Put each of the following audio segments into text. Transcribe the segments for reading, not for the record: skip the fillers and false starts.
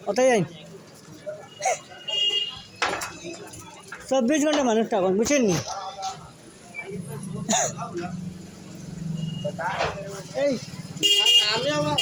ওটাই যাই 24 ঘন্টা মানুষ তখন বুঝছেন নি এই আমি আবার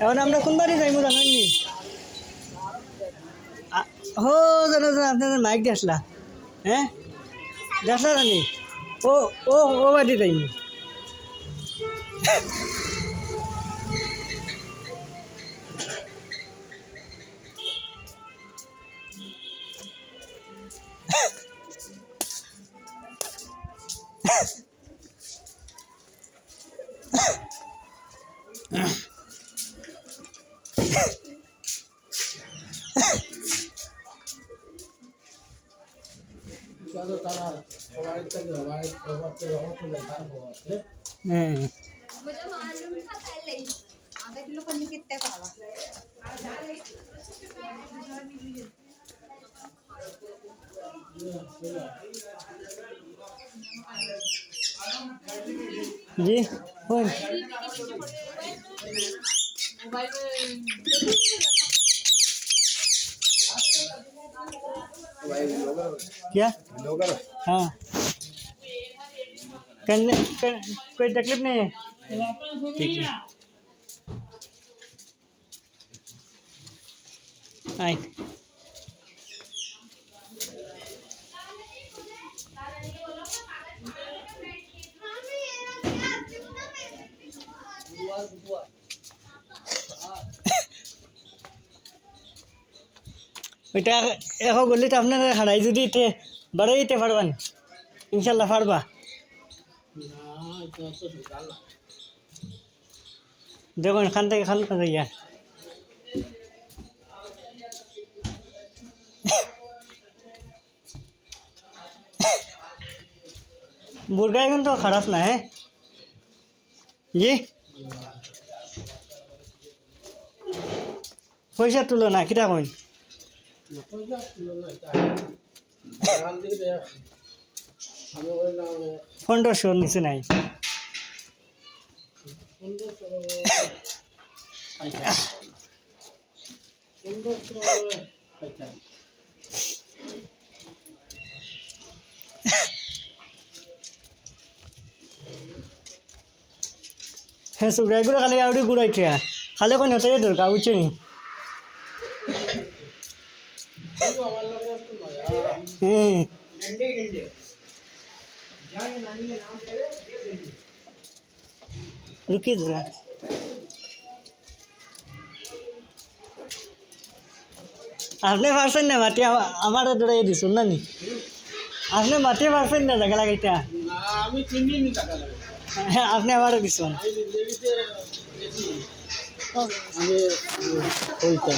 এখন আমরা কোন বাড়ি যাইমু জানেননি হো জানো আপনাদের মাইক দেখলা হ্যাঁ দেখলা জানি ও ও ও বাড়ি যাইমু जी कौन क्या हाँ कोई तकलीफ नहीं है ठीक है आई ওইটা এখন বললে তো আপনার হারাই যদি এতে বাড়াই দিতে পারবেন ইনশাল্লাহ পারবা দেখুন এখান থেকে খান যাইয়া মুরগা কিন্তু খারাপ না হ্যাঁ জি পয়সা তুলো না কিটা কইন 1500 নিচে নাই হ্যাঁ সুগ্রাইগুলো খালি আউডি গুড়াইছে খালি কোন হতে দরকার বুঝছো নি रुकी जरा आपने पार्सन ना माटी हमारा दौड़ा ये दिसुन ना नहीं आपने माटी पार्सन ना जगह लगा क्या আমি চিনি নি টাকা লাগে आपने हमारा दिसुन আমি বলতাম